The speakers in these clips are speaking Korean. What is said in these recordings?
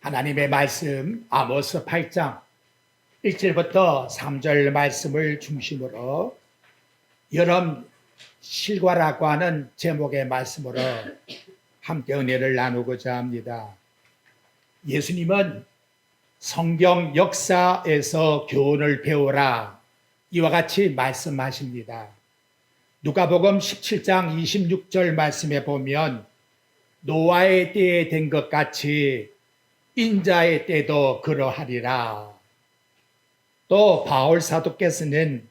하나님의 말씀 아모스 8장 1절부터 3절 말씀을 중심으로 여름 실과라고 하는 제목의 말씀으로 함께 은혜를 나누고자 합니다. 예수님은 성경 역사에서 교훈을 배우라 이와 같이 말씀하십니다. 누가복음 17장 26절 말씀에 보면 노아의 때에 된 것 같이 인자의 때도 그러하리라. 또 바울 사도께서는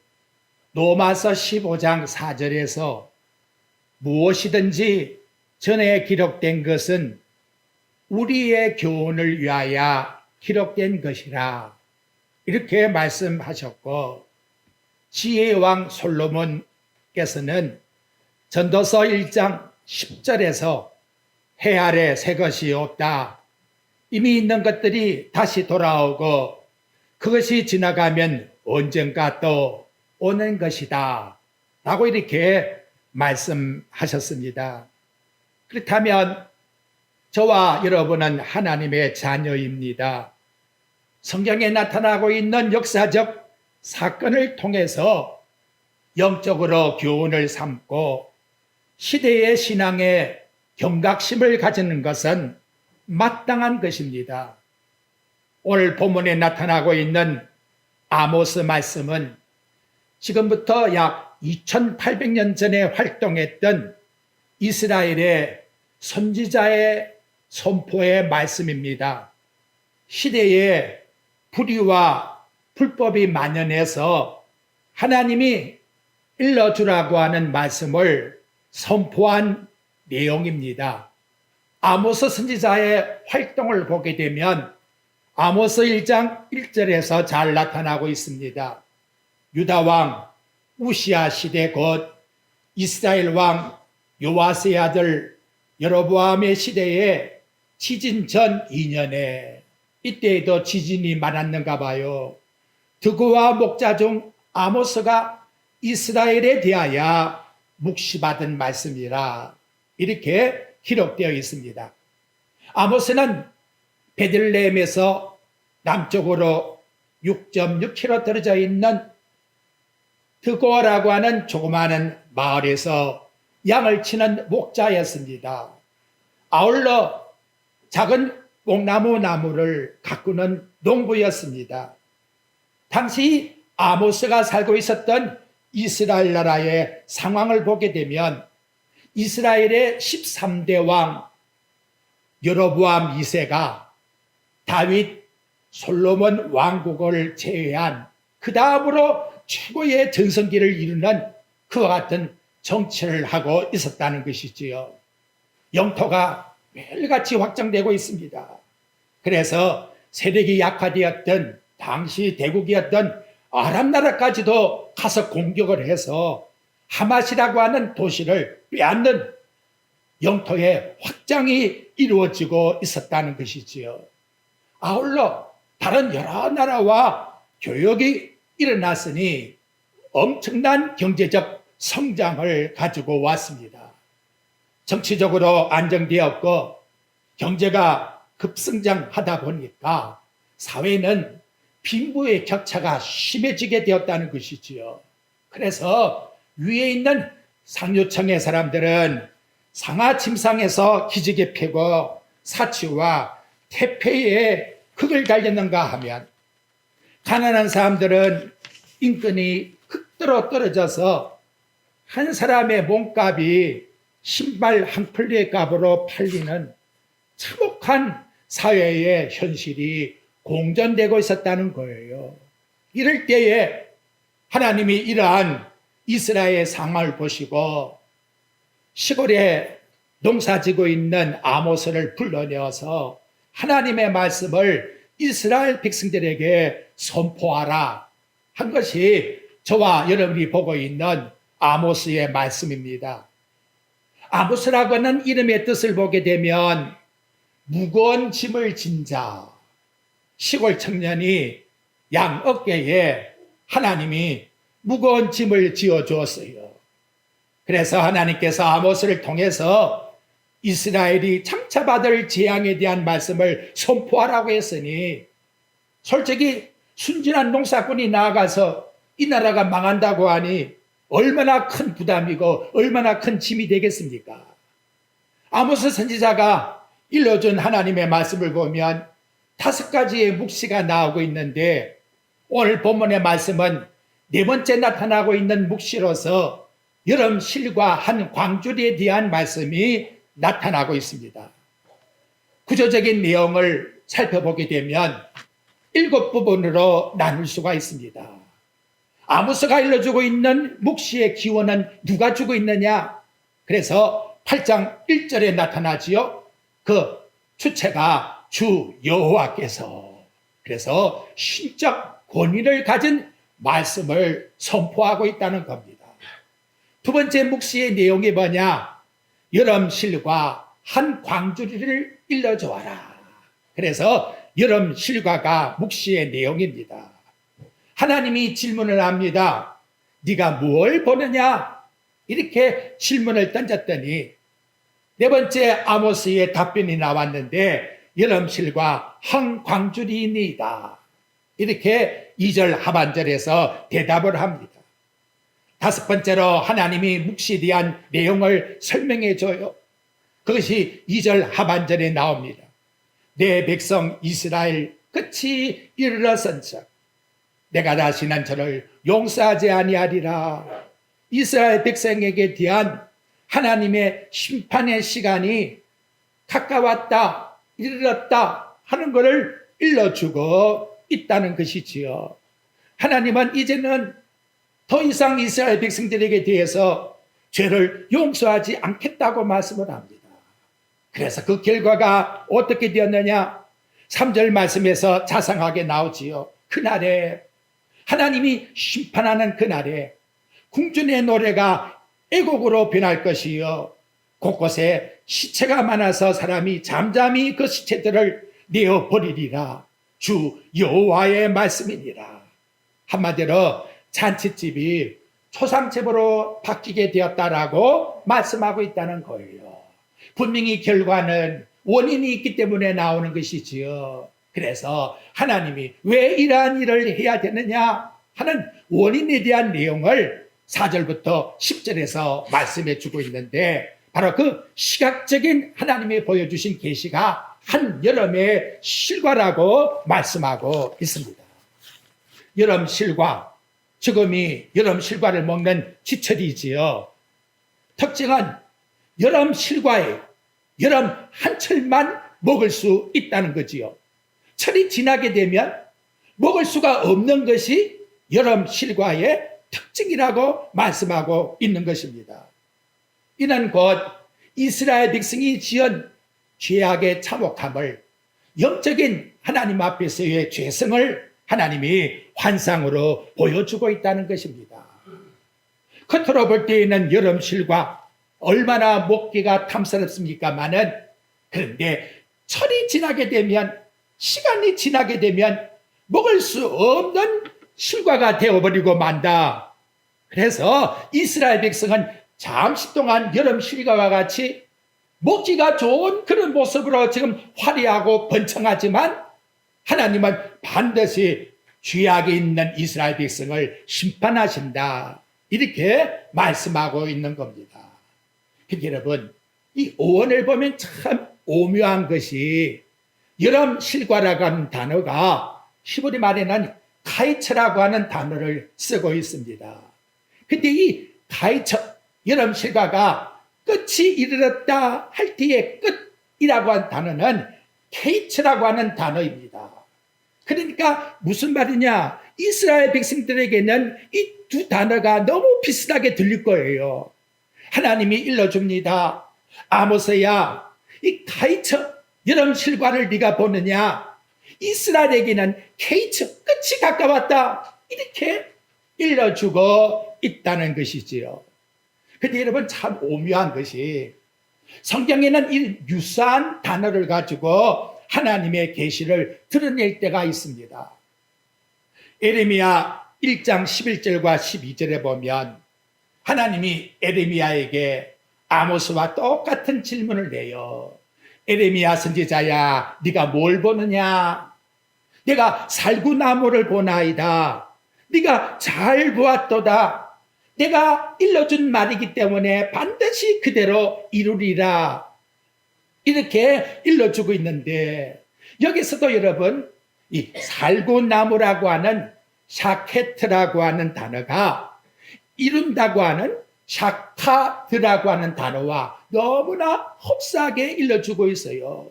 로마서 15장 4절에서 무엇이든지 전에 기록된 것은 우리의 교훈을 위하여 기록된 것이라 이렇게 말씀하셨고, 지혜의 왕 솔로몬께서는 전도서 1장 10절에서 해 아래 새 것이 없다. 이미 있는 것들이 다시 돌아오고 그것이 지나가면 언젠가 또 오는 것이다 라고 이렇게 말씀하셨습니다. 그렇다면 저와 여러분은 하나님의 자녀입니다. 성경에 나타나고 있는 역사적 사건을 통해서 영적으로 교훈을 삼고 시대의 신앙에 경각심을 가지는 것은 마땅한 것입니다. 오늘 본문에 나타나고 있는 아모스 말씀은 지금부터 약 2800년 전에 활동했던 이스라엘의 선지자의 선포의 말씀입니다. 시대에 불의와 불법이 만연해서 하나님이 일러주라고 하는 말씀을 선포한 내용입니다. 아모스 선지자의 활동을 보게 되면 아모스 1장 1절에서 잘 나타나고 있습니다. 유다 왕 우시야 시대 곧 이스라엘 왕 요아스의 아들 여로보암의 시대에 지진 전 2년에 이때에도 지진이 많았는가 봐요. 드고와 목자 중 아모스가 이스라엘에 대하여 묵시받은 말씀이라 이렇게 기록되어 있습니다. 아모스는 베들레헴에서 남쪽으로 6.6km 떨어져 있는 드고라고 하는 조그마한 마을에서 양을 치는 목자였습니다. 아울러 작은 뽕나무를 가꾸는 농부였습니다. 당시 아모스가 살고 있었던 이스라엘 나라의 상황을 보게 되면 이스라엘의 13대 왕 여로보암 2세가 다윗, 솔로몬 왕국을 제외한 그 다음으로 최고의 전성기를 이루는 그와 같은 정치를 하고 있었다는 것이지요. 영토가 매일같이 확장되고 있습니다. 그래서 세력이 약화되었던 당시 대국이었던 아람 나라까지도 가서 공격을 해서 하맛이라고 하는 도시를 빼앗는 영토의 확장이 이루어지고 있었다는 것이지요. 아울러 다른 여러 나라와 교역이 일어났으니 엄청난 경제적 성장을 가지고 왔습니다. 정치적으로 안정되었고 경제가 급성장하다 보니까 사회는 빈부의 격차가 심해지게 되었다는 것이지요. 그래서 위에 있는 상류층의 사람들은 상하 침상에서 기지개 펴고 사치와 태폐에 극을 달렸는가 하면, 가난한 사람들은 인건이 극도로 떨어져서 한 사람의 몸값이 신발 한 켤레 값으로 팔리는 참혹한 사회의 현실이 공존되고 있었다는 거예요. 이럴 때에 하나님이 이러한 이스라엘의 상황을 보시고 시골에 농사지고 있는 아모스를 불러내어서 하나님의 말씀을 이스라엘 백성들에게 선포하라 한 것이 저와 여러분이 보고 있는 아모스의 말씀입니다. 아모스라고 하는 이름의 뜻을 보게 되면 무거운 짐을 진 자, 시골 청년이 양 어깨에 하나님이 무거운 짐을 지어 주었어요. 그래서 하나님께서 아모스를 통해서 이스라엘이 장차 받을 재앙에 대한 말씀을 선포하라고 했으니 솔직히 순진한 농사꾼이 나아가서 이 나라가 망한다고 하니 얼마나 큰 부담이고 얼마나 큰 짐이 되겠습니까? 아모스 선지자가 일러준 하나님의 말씀을 보면 5가지의 묵시가 나오고 있는데 오늘 본문의 말씀은 4번째 나타나고 있는 묵시로서 여름 실과 한 광주리에 대한 말씀이 나타나고 있습니다. 구조적인 내용을 살펴보게 되면 7부분으로 나눌 수가 있습니다. 아모스가 일러주고 있는 묵시의 기원은 누가 주고 있느냐? 그래서 8장 1절에 나타나지요. 그 주체가 주 여호와께서, 그래서 신적 권위를 가진 말씀을 선포하고 있다는 겁니다. 두 번째 묵시의 내용이 뭐냐? 여름실과 한 광주리를 일러주어라. 그래서 여름실과가 묵시의 내용입니다. 하나님이 질문을 합니다. 네가 뭘 보느냐? 이렇게 질문을 던졌더니 4번째 아모스의 답변이 나왔는데 여름실과 한 광주리이니이다. 이렇게 2절 하반절에서 대답을 합니다. 5번째로 하나님이 묵시에 대한 내용을 설명해 줘요. 그것이 2절 하반절에 나옵니다. 내 백성 이스라엘 끝이 이르렀은즉 내가 다시는 저를 용서하지 아니하리라. 이스라엘 백성에게 대한 하나님의 심판의 시간이 가까웠다, 이르렀다 하는 것을 일러주고 있다는 것이지요. 하나님은 이제는 더 이상 이스라엘 백성들에게 대해서 죄를 용서하지 않겠다고 말씀을 합니다. 그래서 그 결과가 어떻게 되었느냐? 3절 말씀에서 자상하게 나오지요. 그날에 하나님이 심판하는 그날에 궁전의 노래가 애곡으로 변할 것이요, 곳곳에 시체가 많아서 사람이 잠잠히 그 시체들을 내어버리리라. 주 여호와의 말씀이니라. 한마디로 잔치집이 초상집으로 바뀌게 되었다라고 말씀하고 있다는 거예요. 분명히 결과는 원인이 있기 때문에 나오는 것이지요. 그래서 하나님이 왜 이러한 일을 해야 되느냐 하는 원인에 대한 내용을 4절부터 10절에서 말씀해 주고 있는데, 바로 그 시각적인 하나님이 보여주신 계시가 한 여름의 실과라고 말씀하고 있습니다. 여름 실과, 지금이 여름 실과를 먹는 지철이지요. 특징은 여름 실과에 여름 한철만 먹을 수 있다는 거지요. 철이 지나게 되면 먹을 수가 없는 것이 여름 실과의 특징이라고 말씀하고 있는 것입니다. 이는 곧 이스라엘 백성이 지은 죄악의 참혹함을, 영적인 하나님 앞에서의 죄성을 하나님이 환상으로 보여주고 있다는 것입니다. 겉으로 볼 때에는 여름실과 얼마나 먹기가 탐스럽습니까마는, 그런데 철이 지나게 되면, 시간이 지나게 되면 먹을 수 없는 실과가 되어버리고 만다. 그래서 이스라엘 백성은 잠시 동안 여름 실과와 같이 먹기가 좋은 그런 모습으로 지금 화려하고 번창하지만, 하나님은 반드시 죄악에 있는 이스라엘 백성을 심판하신다. 이렇게 말씀하고 있는 겁니다. 여러분, 이 오원을 보면 참 오묘한 것이, 여름 실과라고 하는 단어가 히브리 말에는 카이처라고 하는 단어를 쓰고 있습니다. 근데 이 카이처, 여름 실과가 끝이 이르렀다 할 때의 끝이라고 하는 단어는 케이처라고 하는 단어입니다. 그러니까 무슨 말이냐? 이스라엘 백성들에게는 이 두 단어가 너무 비슷하게 들릴 거예요. 하나님이 일러줍니다. 아모스야, 이 카이처, 여름 실과를 네가 보느냐? 이스라엘에게는 케이처, 끝이 가까웠다. 이렇게 일러주고 있다는 것이지요. 근데 여러분, 참 오묘한 것이, 성경에는 이 유사한 단어를 가지고 하나님의 계시를 드러낼 때가 있습니다. 에레미야 1장 11절과 12절에 보면 하나님이 에레미야에게 아모스와 똑같은 질문을 내요. 에레미야 선지자야, 네가 뭘 보느냐? 내가 살구나무를 보나이다. 네가 잘 보았도다. 내가 일러준 말이기 때문에 반드시 그대로 이루리라. 이렇게 일러주고 있는데, 여기서도 여러분 이 살구나무라고 하는 샤케트라고 하는 단어가 이룬다고 하는 샤카드라고 하는 단어와 너무나 흡사하게 일러주고 있어요.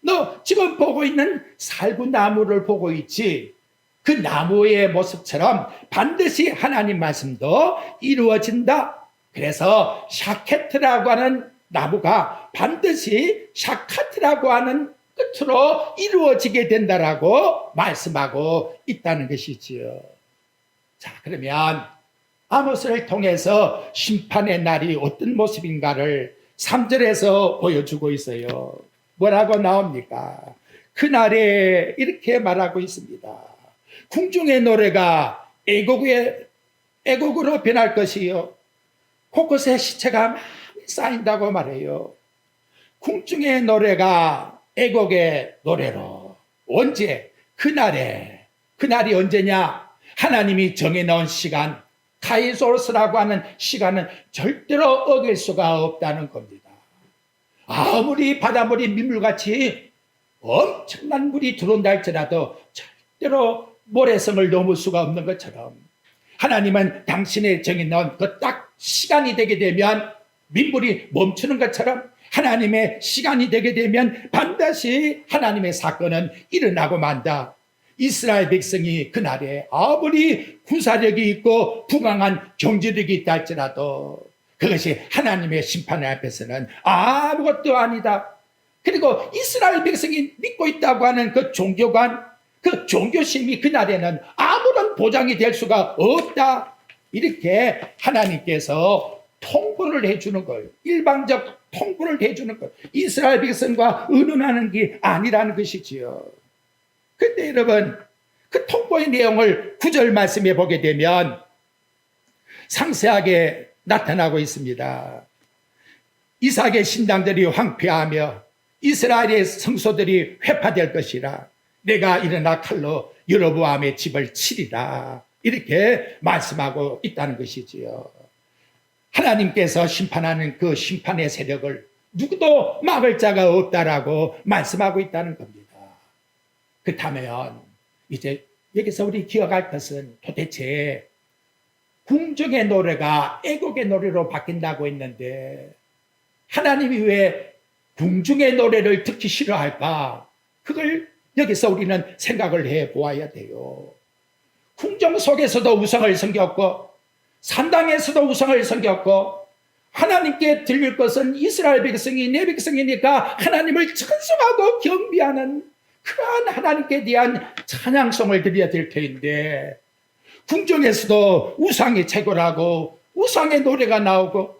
너 지금 보고 있는 살구나무를 보고 있지? 그 나무의 모습처럼 반드시 하나님 말씀도 이루어진다. 그래서 샤케트라고 하는 나무가 반드시 샤카트라고 하는 끝으로 이루어지게 된다라고 말씀하고 있다는 것이지요. 자, 그러면 아모스를 통해서 심판의 날이 어떤 모습인가를 3절에서 보여주고 있어요. 뭐라고 나옵니까? 그날에 이렇게 말하고 있습니다. 궁중의 노래가 애곡으로 변할 것이요. 곳곳에 시체가 많이 쌓인다고 말해요. 궁중의 노래가 애곡의 노래로. 언제? 그날이 언제냐? 하나님이 정해놓은 시간, 카이소로스라고 하는 시간은 절대로 어길 수가 없다는 겁니다. 아무리 바닷물이 민물같이 엄청난 물이 들어온다 할지라도 절대로 모래성을 넘을 수가 없는 것처럼, 하나님은 당신의 정해놓은 그 딱 시간이 되게 되면 민물이 멈추는 것처럼, 하나님의 시간이 되게 되면 반드시 하나님의 사건은 일어나고 만다. 이스라엘 백성이 그날에 아무리 군사력이 있고 부강한 경제력이 있다 할지라도 그것이 하나님의 심판 앞에서는 아무것도 아니다. 그리고 이스라엘 백성이 믿고 있다고 하는 그 종교관, 그 종교심이 그날에는 아무런 보장이 될 수가 없다. 이렇게 하나님께서 통보를 해주는 거예요. 일방적 통보를 해주는 거예요. 이스라엘 백성과 의논하는 게 아니라는 것이지요. 근데 여러분, 그 통보의 내용을 9절 말씀에 보게 되면 상세하게 나타나고 있습니다. 이삭의 신당들이 황폐하며 이스라엘의 성소들이 회파될 것이라. 내가 일어나 칼로 여로보암의 집을 치리라. 이렇게 말씀하고 있다는 것이지요. 하나님께서 심판하는 그 심판의 세력을 누구도 막을 자가 없다라고 말씀하고 있다는 겁니다. 그렇다면 이제 여기서 우리 기억할 것은 도대체 궁중의 노래가 애곡의 노래로 바뀐다고 했는데 하나님이 왜 궁중의 노래를 듣기 싫어할까? 그걸 여기서 우리는 생각을 해보아야 돼요. 궁정 속에서도 우상을 섬겼고 산당에서도 우상을 섬겼고 하나님께 드릴 것은 이스라엘 백성이 내 백성이니까 하나님을 찬송하고 경배하는 그러한 하나님께 대한 찬양송을 드려야 될 터인데 궁정에서도 우상이 최고라고 우상의 노래가 나오고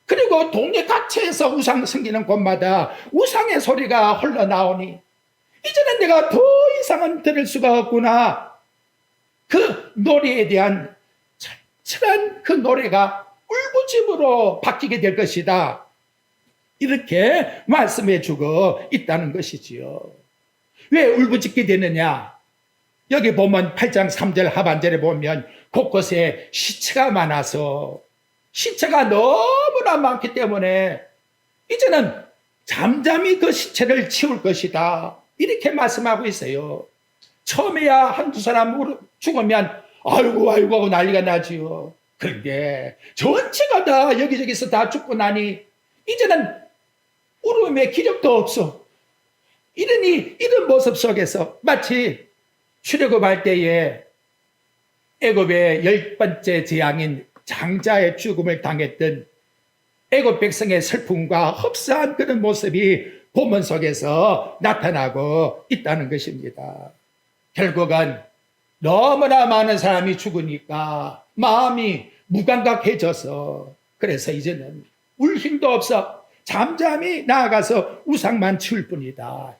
그리고 동네 각처에서 우상 섬기는 곳마다 우상의 소리가 흘러나오니 이제는 내가 더 이상은 들을 수가 없구나. 그 노래에 대한 철저한 그 노래가 울부짖음으로 바뀌게 될 것이다. 이렇게 말씀해 주고 있다는 것이지요. 왜 울부짖게 되느냐? 여기 보면 8장 3절 하반절에 보면 곳곳에 시체가 많아서 시체가 너무나 많기 때문에 이제는 잠잠히 그 시체를 치울 것이다. 이렇게 말씀하고 있어요. 처음에야 한두 사람 죽으면 아이고 하고 난리가 나지요. 그런데 전체가 다 여기저기서 다 죽고 나니 이제는 울음의 기력도 없어. 이런 모습 속에서 마치 출애굽할 때에 애굽의 10번째 재앙인 장자의 죽음을 당했던 애굽 백성의 슬픔과 흡사한 그런 모습이 본문 속에서 나타나고 있다는 것입니다. 결국은 너무나 많은 사람이 죽으니까 마음이 무감각해져서 그래서 이제는 울 힘도 없어 잠잠히 나아가서 우상만 치울 뿐이다.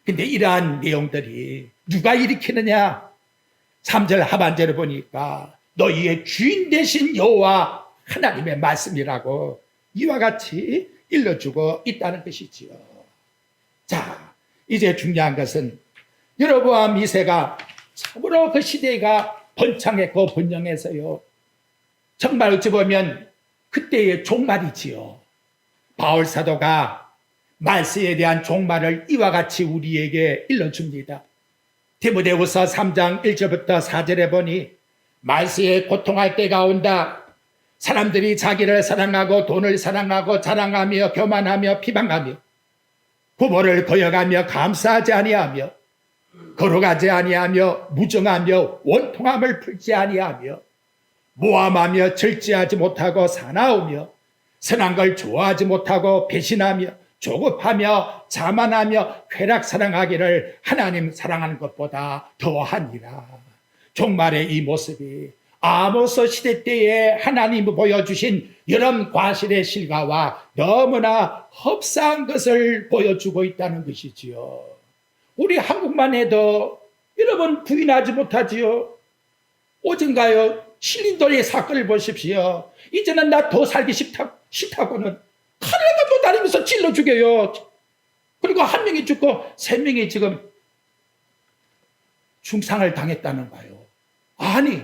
근데 이러한 내용들이 누가 일으키느냐? 3절 하반절을 보니까 너희의 주인 되신 여호와 하나님의 말씀이라고 이와 같이 일러주고 있다는 것이지요. 자, 이제 중요한 것은 여로보암 2세가 참으로 그 시대가 번창했고 번영해서요. 정말 어찌 보면 그때의 종말이지요. 바울 사도가 말세에 대한 종말을 이와 같이 우리에게 일러줍니다. 디모데후서 3장 1절부터 4절에 보니 말세에 고통할 때가 온다. 사람들이 자기를 사랑하고 돈을 사랑하고 자랑하며 교만하며 비방하며 부모를 거역하며 감사하지 아니하며 거룩하지 아니하며 무정하며 원통함을 풀지 아니하며 모함하며 절제하지 못하고 사나우며 선한 걸 좋아하지 못하고 배신하며 조급하며 자만하며 쾌락 사랑하기를 하나님 사랑하는 것보다 더하니라. 종말의 이 모습이 아모스 시대 때에 하나님이 보여주신 여름 과실의 실과와 너무나 흡사한 것을 보여주고 있다는 것이지요. 우리 한국만 해도 여러분 부인하지 못하지요. 오전가요 신림도의 사건을 보십시오. 이제는 나 더 살기 싫다고는 칼을 가지고 다니면서 찔러 죽여요. 그리고 한 명이 죽고 세 명이 지금 중상을 당했다는 거예요. 아니,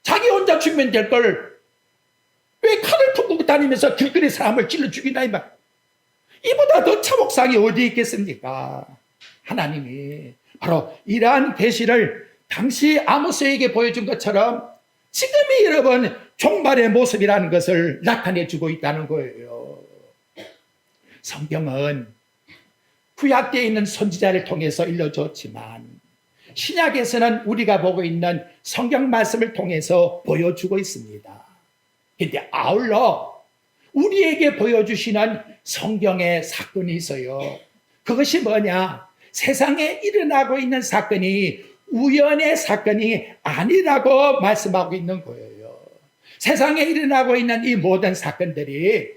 자기 혼자 죽으면 될 걸 왜 칼을 품고 다니면서 길거리 사람을 찔러 죽이나 이 말. 이보다 더 참혹상이 어디 있겠습니까? 하나님이 바로 이러한 계시를 당시 아모스에게 보여준 것처럼 지금이 여러분 종말의 모습이라는 것을 나타내주고 있다는 거예요. 성경은 구약되어 있는 선지자를 통해서 일러줬지만 신약에서는 우리가 보고 있는 성경 말씀을 통해서 보여주고 있습니다. 그런데 아울러 우리에게 보여주시는 성경의 사건이 있어요. 그것이 뭐냐? 세상에 일어나고 있는 사건이 우연의 사건이 아니라고 말씀하고 있는 거예요. 세상에 일어나고 있는 이 모든 사건들이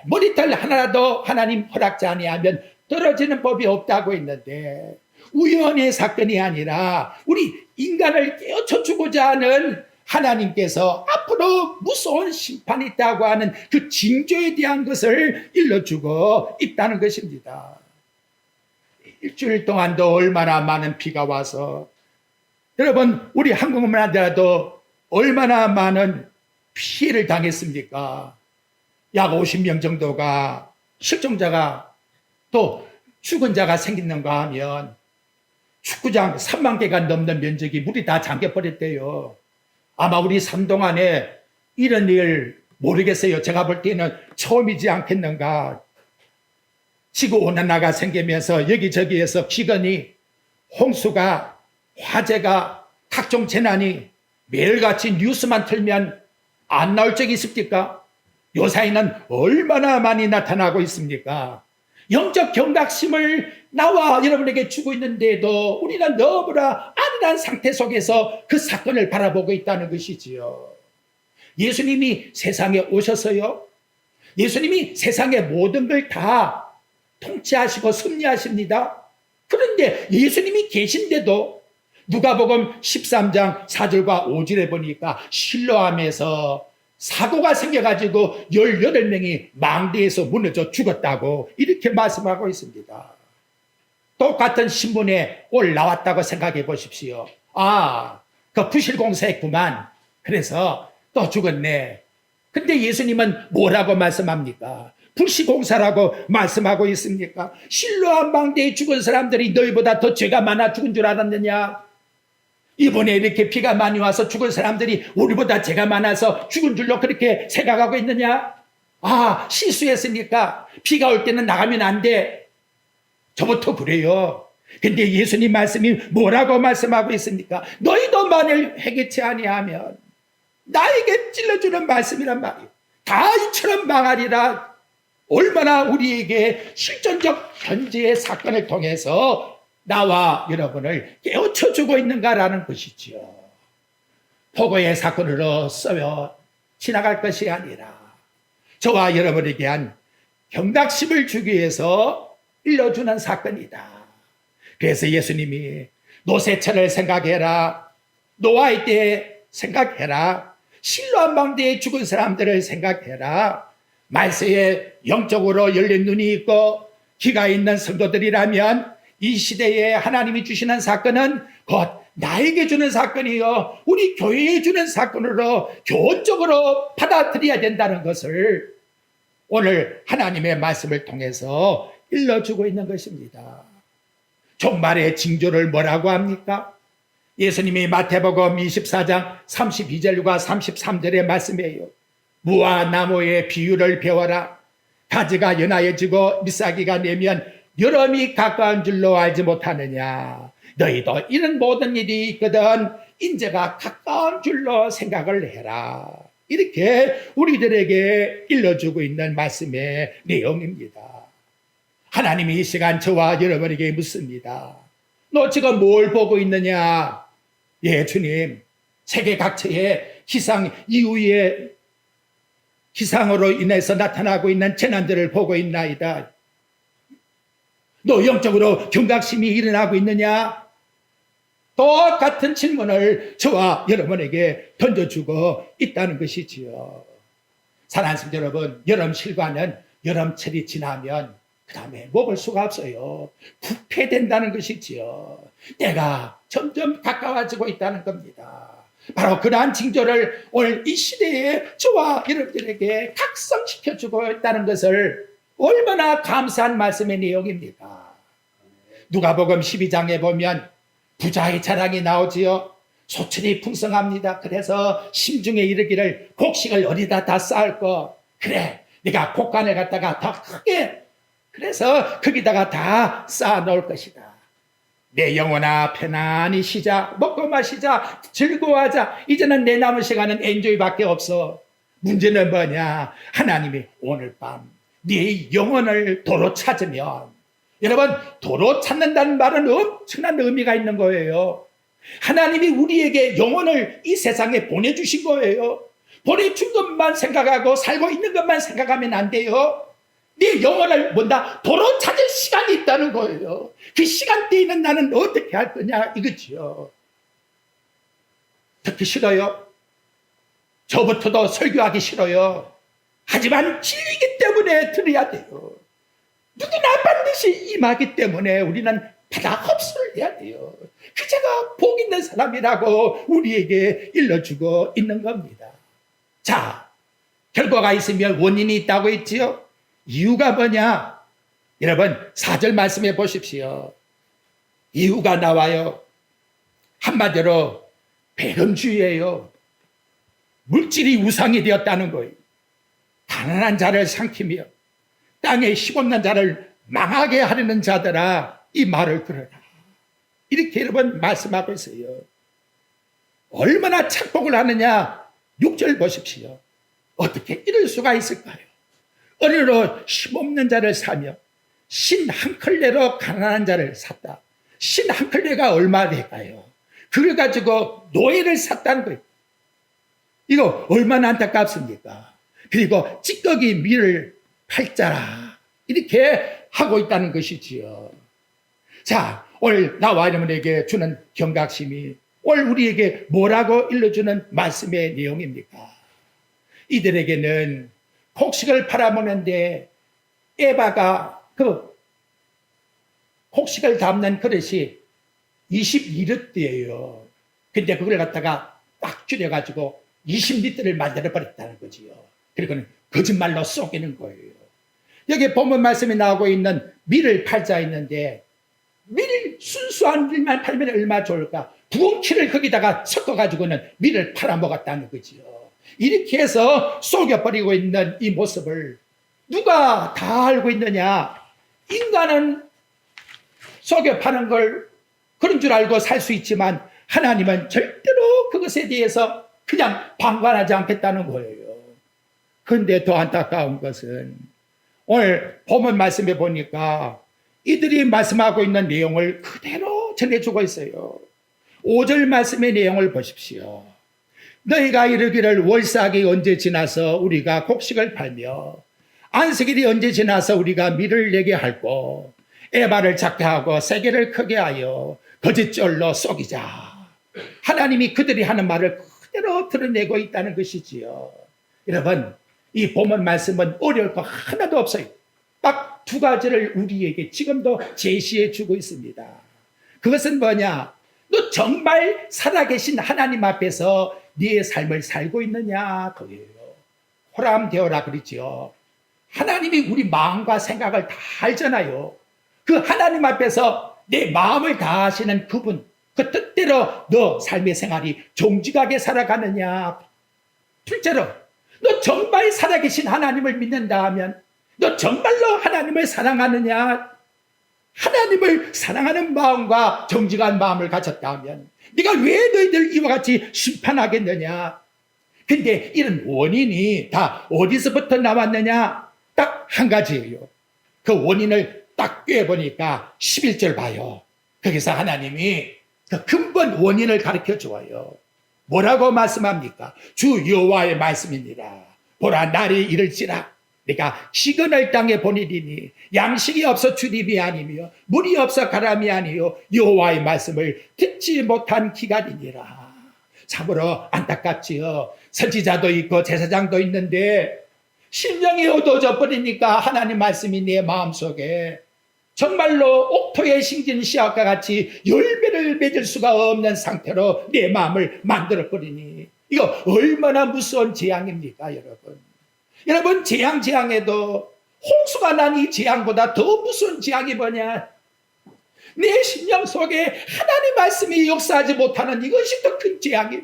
머리털 하나라도 하나님 허락지 아니하면 떨어지는 법이 없다고 했는데 우연의 사건이 아니라 우리 인간을 깨우쳐 주고자 하는 하나님께서 앞으로 무서운 심판이 있다고 하는 그 징조에 대한 것을 일러주고 있다는 것입니다. 일주일 동안도 얼마나 많은 비가 와서 여러분 우리 한국만 하더라도 얼마나 많은 피해를 당했습니까? 약 50명 정도가 실종자가 또 죽은 자가 생기는가 하면 축구장 3만 개가 넘는 면적이 물이 다 잠겨버렸대요. 아마 우리 산동 안에 이런 일 모르겠어요. 제가 볼 때는 처음이지 않겠는가. 지구온난화가 생기면서 여기저기에서 기근이 홍수가 화재가 각종 재난이 매일같이 뉴스만 틀면 안 나올 적이 있습니까? 요사이는 얼마나 많이 나타나고 있습니까? 영적 경각심을 나와 여러분에게 주고 있는데도 우리는 너무나 안일한 상태 속에서 그 사건을 바라보고 있다는 것이지요. 예수님이 세상에 오셔서요. 예수님이 세상의 모든 걸 다 통치하시고 섭리하십니다. 그런데 예수님이 계신데도 누가복음 13장 4절과 5절에 보니까 실로암에서 사고가 생겨가지고 18명이 망대에서 무너져 죽었다고 이렇게 말씀하고 있습니다. 똑같은 신문에 올라왔다고 생각해 보십시오. 아, 그 부실공사했구만. 그래서 또 죽었네. 근데 예수님은 뭐라고 말씀합니까? 불시공사라고 말씀하고 있습니까? 실로암 망대에 죽은 사람들이 너희보다 더 죄가 많아 죽은 줄 알았느냐? 이번에 이렇게 비가 많이 와서 죽은 사람들이 우리보다 죄가 많아서 죽은 줄로 그렇게 생각하고 있느냐? 아, 실수했으니까 비가 올 때는 나가면 안 돼. 저부터 그래요. 근데 예수님 말씀이 뭐라고 말씀하고 있습니까? 너희도 만일 회개치 아니하면 나에게 찔러주는 말씀이란 말이에요. 다 이처럼 망하리라. 얼마나 우리에게 실존적 현재의 사건을 통해서 나와 여러분을 깨우쳐주고 있는가라는 것이지요. 포고의 사건으로 써여 지나갈 것이 아니라 저와 여러분에게 한 경각심을 주기 위해서 일러주는 사건이다. 그래서 예수님이 노새철을 생각해라. 노아의 때 생각해라. 실로암 망대에 죽은 사람들을 생각해라. 말세에 영적으로 열린 눈이 있고 귀가 있는 성도들이라면 이 시대에 하나님이 주시는 사건은 곧 나에게 주는 사건이요, 우리 교회에 주는 사건으로 교훈적으로 받아들여야 된다는 것을 오늘 하나님의 말씀을 통해서 일러주고 있는 것입니다. 종말의 징조를 뭐라고 합니까? 예수님이 마태복음 24장 32절과 33절의 말씀이에요. 무화 나무의 비유를 배워라. 가지가 연하여지고 잎사귀가 내면 여름이 가까운 줄로 알지 못하느냐. 너희도 이런 모든 일이 있거든 인제가 가까운 줄로 생각을 해라. 이렇게 우리들에게 일러주고 있는 말씀의 내용입니다. 하나님이 이 시간 저와 여러분에게 묻습니다. 너 지금 뭘 보고 있느냐? 예, 주님. 세계 각처의 기상 이후에 기상으로 인해서 나타나고 있는 재난들을 보고 있나이다. 너 영적으로 경각심이 일어나고 있느냐? 똑같은 질문을 저와 여러분에게 던져주고 있다는 것이지요. 사랑하는 성도 여러분, 여름 실과는 여름철이 지나면 그 다음에 먹을 수가 없어요. 부패된다는 것이지요. 때가 점점 가까워지고 있다는 겁니다. 바로 그러한 징조를 오늘 이 시대에 저와 여러분들에게 각성시켜주고 있다는 것을 얼마나 감사한 말씀의 내용입니까? 누가복음 12장에 보면 부자의 자랑이 나오지요. 소출이 풍성합니다. 그래서 심중에 이르기를 곡식을 어디다 다 쌓을 거. 그래, 네가 곡간을 갖다가 더 크게, 그래서 거기다가 다 쌓아 놓을 것이다. 내 영혼아 편안히 쉬자. 먹고 마시자. 즐거워하자. 이제는 내 남은 시간은 엔조이밖에 없어. 문제는 뭐냐? 하나님이 오늘 밤 네 영혼을 도로 찾으면, 여러분, 도로 찾는다는 말은 엄청난 의미가 있는 거예요. 하나님이 우리에게 영혼을 이 세상에 보내주신 거예요. 보내준 것만 생각하고 살고 있는 것만 생각하면 안 돼요. 네 영혼을 뭔가 도로 찾을 시간이 있다는 거예요. 그 시간대에는 나는 어떻게 할 거냐 이거지요. 듣기 싫어요. 저부터도 설교하기 싫어요. 하지만 진리이기 때문에 들어야 돼요. 누구나 반드시 임하기 때문에 우리는 받아 흡수를 해야 돼요. 그제가 복 있는 사람이라고 우리에게 일러주고 있는 겁니다. 자, 결과가 있으면 원인이 있다고 했지요. 이유가 뭐냐? 여러분 4절 말씀해 보십시오. 이유가 나와요. 한마디로 배금주의예요. 물질이 우상이 되었다는 거예요. 가난한 자를 삼키며 땅에 힘없는 자를 망하게 하려는 자들아 이 말을 들어라. 이렇게 여러분 말씀하고 있어요. 얼마나 착복을 하느냐. 6절 보십시오. 어떻게 이럴 수가 있을까요? 어리로 힘없는 자를 사며 신 한 클레로 가난한 자를 샀다. 신 한 클레가 얼마 될까요? 그걸 가지고 노예를 샀다는 거예요. 이거 얼마나 안타깝습니까? 그리고 찌꺼기 밀을 팔자라. 이렇게 하고 있다는 것이지요. 자, 오늘 나와 여러분에게 주는 경각심이 오늘 우리에게 뭐라고 일러주는 말씀의 내용입니까? 이들에게는 곡식을 팔아먹는데 에바가 그 곡식을 담는 그릇이 22리터예요. 근데 그걸 갖다가 딱 줄여가지고 20리터를 만들어버렸다는 거지요. 그리고는 거짓말로 속이는 거예요. 여기 본문 말씀이 나오고 있는 밀을 팔자 있는데 밀 순수한 밀만 팔면 얼마나 좋을까? 부엉키를 거기다가 섞어가지고는 밀을 팔아먹었다는 거지요. 이렇게 해서 속여버리고 있는 이 모습을 누가 다 알고 있느냐? 인간은 속여 파는 걸 그런 줄 알고 살 수 있지만 하나님은 절대로 그것에 대해서 그냥 방관하지 않겠다는 거예요. 그런데 더 안타까운 것은 오늘 본문 말씀에 보니까 이들이 말씀하고 있는 내용을 그대로 전해주고 있어요. 5절 말씀의 내용을 보십시오. 너희가 이르기를 월삭이 언제 지나서 우리가 곡식을 팔며 안식일이 언제 지나서 우리가 밀을 내게 할고 에바를 작게 하고 세계를 크게 하여 거짓절로 속이자. 하나님이 그들이 하는 말을 그대로 드러내고 있다는 것이지요. 여러분, 이 본문 말씀은 어려울 거 하나도 없어요. 딱 두 가지를 우리에게 지금도 제시해 주고 있습니다. 그것은 뭐냐? 너 정말 살아계신 하나님 앞에서 네 삶을 살고 있느냐? 그거예요. 호람되어라 그러지요. 하나님이 우리 마음과 생각을 다 알잖아요. 그 하나님 앞에서 내 마음을 다하시는 그분, 그 뜻대로 너 삶의 생활이 정직하게 살아가느냐? 둘째로, 너 정말 살아계신 하나님을 믿는다 하면 너 정말로 하나님을 사랑하느냐? 하나님을 사랑하는 마음과 정직한 마음을 가졌다 하면 네가 왜 너희들 이와 같이 심판하겠느냐? 근데 이런 원인이 다 어디서부터 나왔느냐? 딱 한 가지예요. 그 원인을 딱 꿰보니까 11절 봐요. 거기서 하나님이 그 근본 원인을 가르쳐 주어요. 뭐라고 말씀합니까? 주 여호와의 말씀이니라. 보라, 날이 이를지라. 내가 시근을 땅에 보내리니 양식이 없어 출입이 아니며 물이 없어 가람이 아니요 여호와의 말씀을 듣지 못한 기간이니라. 참으로 안타깝지요. 선지자도 있고 제사장도 있는데 심령이 어두워져 버리니까 하나님 말씀이 내 마음속에 정말로 옥토에 심긴 씨앗과 같이 열매를 맺을 수가 없는 상태로 내 마음을 만들어 버리니 이거 얼마나 무서운 재앙입니까, 여러분? 여러분, 재앙에도 홍수가 난 이 재앙보다 더 무서운 재앙이 뭐냐? 내 심령 속에 하나님 말씀이 역사하지 못하는 이것이 더 큰 재앙이.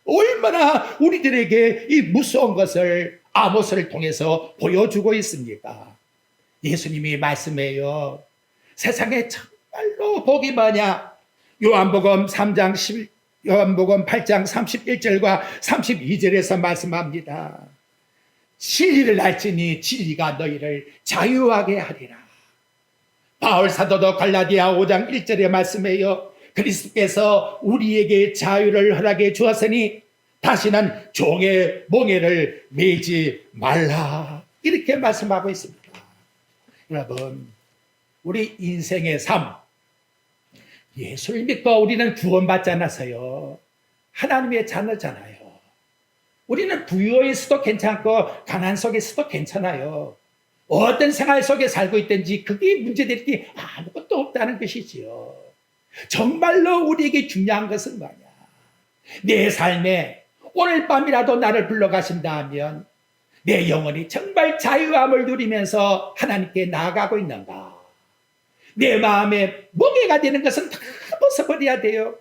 얼마나 우리들에게 이 무서운 것을 아모스를 통해서 보여주고 있습니까? 예수님이 말씀해요. 세상에 정말로 복이 뭐냐? 요한복음 8장 31절과 32절에서 말씀합니다. 진리를 알지니 진리가 너희를 자유하게 하리라. 바울 사도도 갈라디아 5장 1절에 말씀해요. 그리스도께서 우리에게 자유를 허락해 주었으니 다시는 종의 몽해를 매지 말라. 이렇게 말씀하고 있습니다. 여러분, 우리 인생의 삶, 예수를 믿고 우리는 구원받지 않았어요. 하나님의 자녀잖아요. 우리는 부유에 있어도 괜찮고 가난 속에 있어도 괜찮아요. 어떤 생활 속에 살고 있든지 그게 문제될 게 아무것도 없다는 것이지요. 정말로 우리에게 중요한 것은 뭐냐? 내 삶에 오늘 밤이라도 나를 불러가신다 하면 내 영혼이 정말 자유함을 누리면서 하나님께 나아가고 있는가? 내 마음에 멍해가 되는 것은 다 벗어버려야 돼요.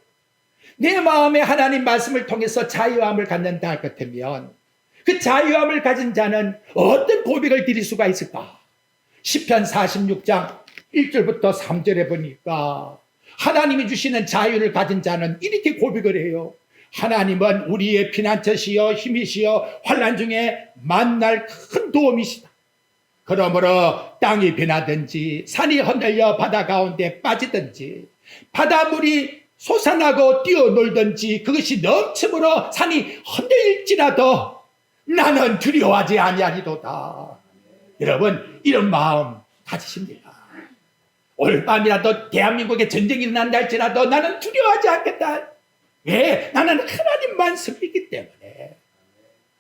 내 마음에 하나님 말씀을 통해서 자유함을 갖는다 할 것 같으면 그 자유함을 가진 자는 어떤 고백을 드릴 수가 있을까? 시편 46장 1절부터 3절에 보니까 하나님이 주시는 자유를 가진 자는 이렇게 고백을 해요. 하나님은 우리의 피난처시여 힘이시여 환난 중에 만날 큰 도움이시다. 그러므로 땅이 변하든지 산이 흔들려 바다 가운데 빠지든지 바닷물이 솟아나고 뛰어놀든지 그것이 넘침으로 산이 흔들릴지라도 나는 두려워하지 아니하리로다. 여러분, 이런 마음 가지십니까? 오늘 밤이라도 대한민국에 전쟁이 일어난다 할지라도 나는 두려워하지 않겠다. 왜? 나는 하나님만 섬기기 때문에.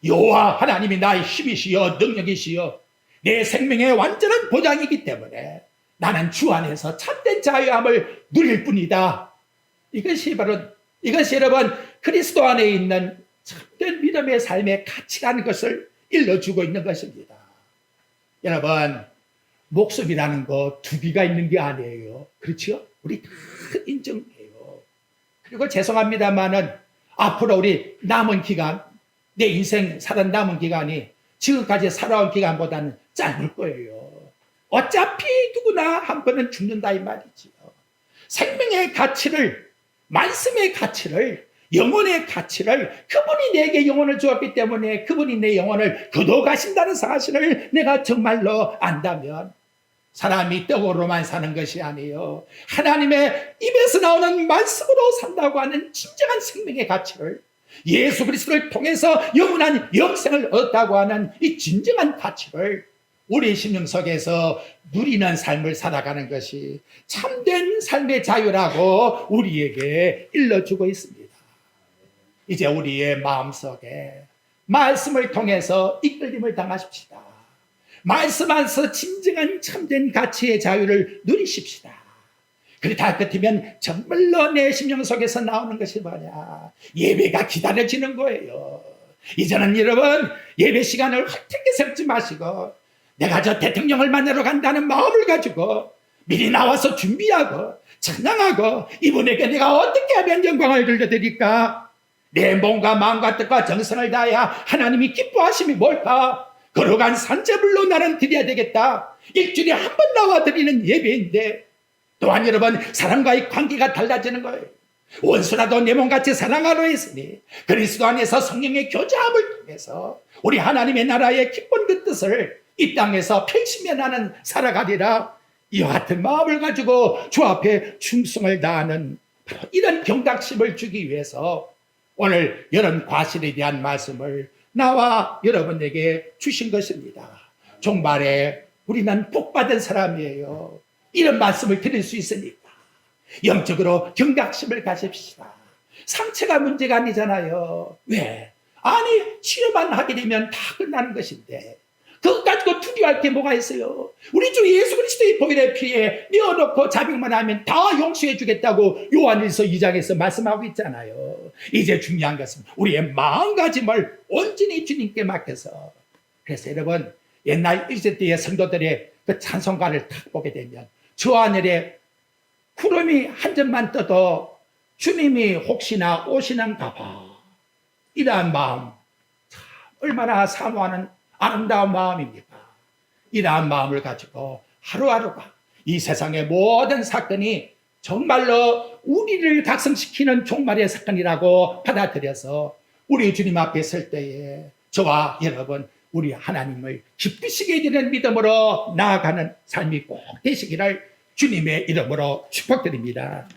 여호와 하나님이 나의 힘이시여 능력이시여 내 생명의 완전한 보장이기 때문에 나는 주 안에서 참된 자유함을 누릴 뿐이다. 이것이 여러분 그리스도 안에 있는 참된 믿음의 삶의 가치라는 것을 일러주고 있는 것입니다. 여러분, 목숨이라는 거 두비가 있는 게 아니에요. 그렇죠? 우리 다 인정해요. 그리고 죄송합니다만은 앞으로 우리 남은 기간, 내 인생 살아 남은 기간이 지금까지 살아온 기간보다는 짧을 거예요. 어차피 누구나 한 번은 죽는다 이 말이지요. 생명의 가치를, 말씀의 가치를, 영혼의 가치를 그분이 내게 영혼을 주었기 때문에 그분이 내 영혼을 거둬가신다는 사실을 내가 정말로 안다면 사람이 떡으로만 사는 것이 아니에요. 하나님의 입에서 나오는 말씀으로 산다고 하는 진정한 생명의 가치를 예수 그리스도를 통해서 영원한 영생을 얻었다고 하는 이 진정한 가치를 우리 심령 속에서 누리는 삶을 살아가는 것이 참된 삶의 자유라고 우리에게 일러주고 있습니다. 이제 우리의 마음속에 말씀을 통해서 이끌림을 당하십시다. 말씀 안에서 진정한 참된 가치의 자유를 누리십시다. 그렇다 같으면 정말로 내 심령 속에서 나오는 것이 뭐냐? 예배가 기다려지는 거예요. 이제는 여러분 예배 시간을 헛되게 세우지 마시고 내가 저 대통령을 만나러 간다는 마음을 가지고 미리 나와서 준비하고 찬양하고 이분에게 내가 어떻게 하면 영광을 돌려드릴까? 내 몸과 마음과 뜻과 정성을 다해야 하나님이 기뻐하심이 뭘까? 걸어간 산재물로 나는 드려야 되겠다. 일주일에 한 번 나와 드리는 예배인데 또한 여러분 사람과의 관계가 달라지는 거예요. 원수라도 내 몸같이 사랑하려 했으니 그리스도 안에서 성령의 교제함을 통해서 우리 하나님의 나라의 기쁜 그 뜻을 이 땅에서 펼치며 나는 살아가리라. 이와 같은 마음을 가지고 주 앞에 충성을 다하는 바로 이런 경각심을 주기 위해서 오늘 이런 과실에 대한 말씀을 나와 여러분에게 주신 것입니다. 종말에 우리는 복받은 사람이에요. 이런 말씀을 드릴 수 있으니까 영적으로 경각심을 가집시다. 상처가 문제가 아니잖아요. 왜? 아니 치료만 하게 되면 다 끝나는 것인데 그것 가지고 두려워할 게 뭐가 있어요? 우리 주 예수 그리스도의 보혈의 피에 뉘어놓고 자백만 하면 다 용서해 주겠다고 요한일서 2장에서 말씀하고 있잖아요. 이제 중요한 것은 우리의 마음가짐을 온전히 주님께 맡겨서, 그래서 여러분 옛날 1세 때의 성도들의 그 찬송가를 딱 보게 되면 저 하늘에 구름이 한 점만 떠도 주님이 혹시나 오시는가 봐. 이러한 마음 참 얼마나 사모하는 아름다운 마음입니까? 이러한 마음을 가지고 하루하루가 이 세상의 모든 사건이 정말로 우리를 각성시키는 종말의 사건이라고 받아들여서 우리 주님 앞에 설 때에 저와 여러분 우리 하나님을 기쁘시게 되는 믿음으로 나아가는 삶이 꼭 되시기를 주님의 이름으로 축복드립니다.